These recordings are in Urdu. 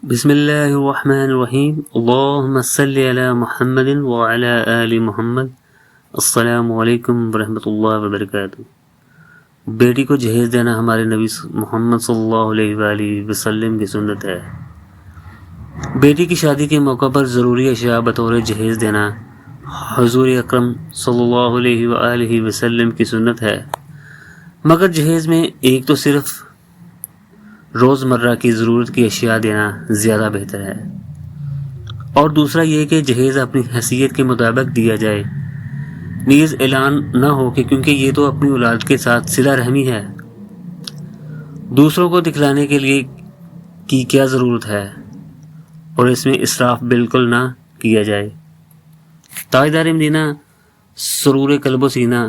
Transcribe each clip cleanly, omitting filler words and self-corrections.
بسم اللہ الرحمن الرحیم، اللہم صلی علی محمد وعلی آل محمد۔ السلام علیکم ورحمۃ اللہ وبرکاتہ۔ بیٹی کو جہیز دینا ہمارے نبی محمد صلی اللہ علیہ وآلہ وسلم کی سنت ہے۔ بیٹی کی شادی کے موقع پر ضروری اشیاء بطور جہیز دینا حضور اکرم صلی اللہ علیہ وآلہ وسلم کی سنت ہے، مگر جہیز میں ایک تو صرف روزمرہ کی ضرورت کی اشیاء دینا زیادہ بہتر ہے، اور دوسرا یہ کہ جہیز اپنی حیثیت کے مطابق دیا جائے، نیز اعلان نہ ہو کہ کیونکہ یہ تو اپنی اولاد کے ساتھ صلہ رحمی ہے، دوسروں کو دکھلانے کے لیے کی کیا ضرورت ہے، اور اس میں اسراف بالکل نہ کیا جائے۔ تاجدار مدینہ سرور قلب و سینہ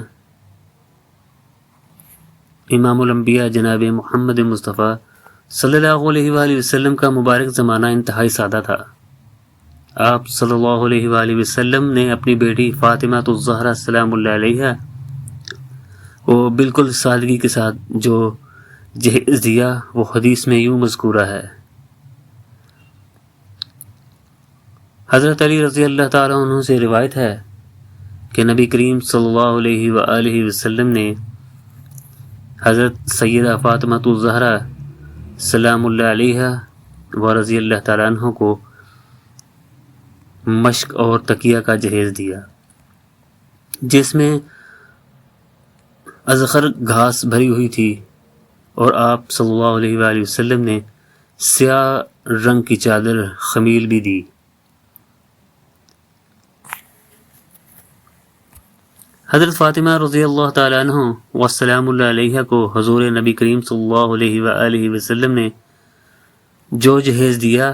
امام الانبیاء جناب محمد مصطفیٰ صلی اللہ علیہ وآلہ وسلم کا مبارک زمانہ انتہائی سادہ تھا۔ آپ صلی اللہ علیہ وآلہ وسلم نے اپنی بیٹی فاطمہ الزہرا سلام اللہ علیہا وہ بالکل سادگی کے ساتھ جو جہیز دیا، وہ حدیث میں یوں مذکورہ ہے۔ حضرت علی رضی اللہ تعالیٰ عنہ سے روایت ہے کہ نبی کریم صلی اللہ علیہ وآلہ وسلم نے حضرت سیدہ فاطمہ الزہرا سلام اللہ علیہا و رضی اللہ تعالیٰ عنہ کو مشک اور تکیہ کا جہیز دیا، جس میں ازخر گھاس بھری ہوئی تھی، اور آپ صلی اللہ علیہ وآلہ وسلم نے سیاہ رنگ کی چادر خمیل بھی دی۔ حضرت فاطمہ رضی اللہ تعالیٰ عنہ والسلام اللہ علیہ کو حضور نبی کریم صلی اللہ علیہ وآلہ وسلم نے جو جہیز دیا،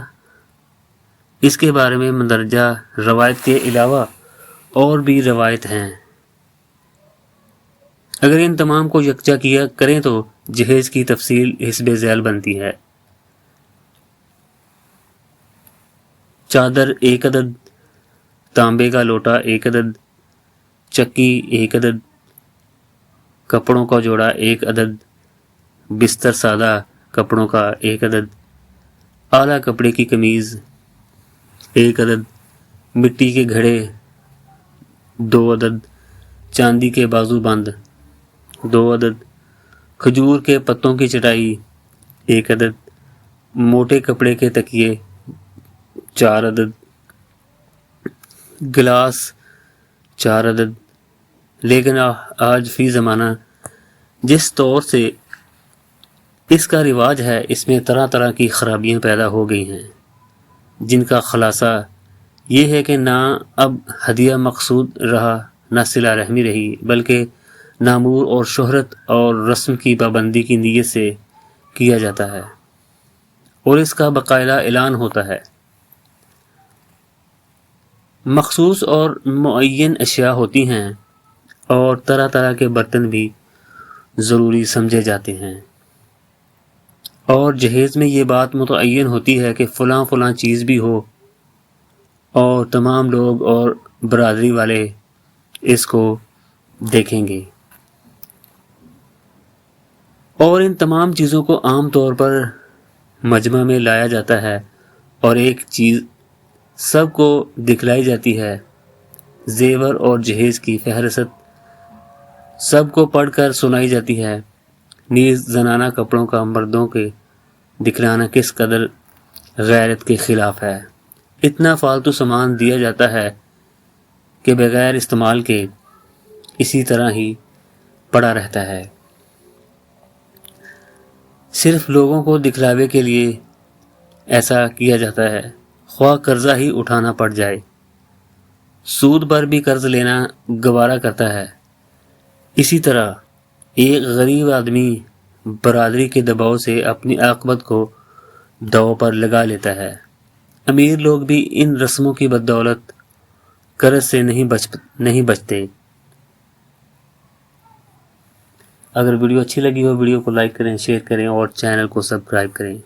اس کے بارے میں مندرجہ روایت کے علاوہ اور بھی روایت ہیں۔ اگر ان تمام کو یکجا کیا کریں تو جہیز کی تفصیل حسب ذیل بنتی ہے۔ چادر 1 عدد، تانبے کا لوٹا 1 عدد، چکی 1 عدد، کپڑوں کا جوڑا 1 عدد، بستر سادہ کپڑوں کا 1 عدد، اعلیٰ کپڑے کی قمیض 1 عدد، مٹی کے گھڑے 2 عدد، چاندی کے بازو بند 2 عدد، کھجور کے پتوں کی چٹائی 1 عدد، موٹے کپڑے کے تکیے 4 عدد، گلاس 4 عدد۔ لیکن آج فی زمانہ جس طور سے اس کا رواج ہے، اس میں طرح طرح کی خرابیاں پیدا ہو گئی ہیں، جن کا خلاصہ یہ ہے کہ نہ اب ہدیہ مقصود رہا، نہ صلہ رحمی رہی، بلکہ نامور اور شہرت اور رسم کی پابندی کی نیت سے کیا جاتا ہے، اور اس کا باقاعدہ اعلان ہوتا ہے۔ مخصوص اور معین اشیاء ہوتی ہیں، اور طرح طرح کے برتن بھی ضروری سمجھے جاتے ہیں، اور جہیز میں یہ بات متعین ہوتی ہے کہ فلاں فلاں چیز بھی ہو، اور تمام لوگ اور برادری والے اس کو دیکھیں گے، اور ان تمام چیزوں کو عام طور پر مجمع میں لایا جاتا ہے، اور ایک چیز سب کو دکھلائی جاتی ہے، زیور اور جہیز کی فہرست سب کو پڑھ کر سنائی جاتی ہے۔ نیز زنانہ کپڑوں کا مردوں کے دکھلانا کس قدر غیرت کے خلاف ہے۔ اتنا فالتو سامان دیا جاتا ہے کہ بغیر استعمال کے اسی طرح ہی پڑا رہتا ہے، صرف لوگوں کو دکھلاوے کے لیے ایسا کیا جاتا ہے، خواہ قرضہ ہی اٹھانا پڑ جائے۔ سود پر بھی قرض لینا گوارا کرتا ہے۔ اسی طرح ایک غریب آدمی برادری کے دباؤ سے اپنی عاقبت کو داؤ پر لگا لیتا ہے۔ امیر لوگ بھی ان رسموں کی بدولت قرض سے نہیں بچتے۔ اگر ویڈیو اچھی لگی ہو، ویڈیو کو لائک کریں، شیئر کریں، اور چینل کو سبسکرائب کریں۔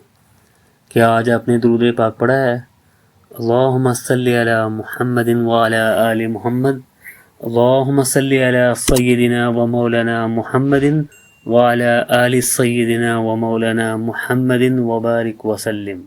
کیا آج آپ نے درود پاک پڑھا ہے؟ اللہم صلی علی محمد وعلی آل محمد، اللہم صلی علی سیدنا و مولانا محمد وعلی آل سیدنا و مولانا محمد وبارک وسلم۔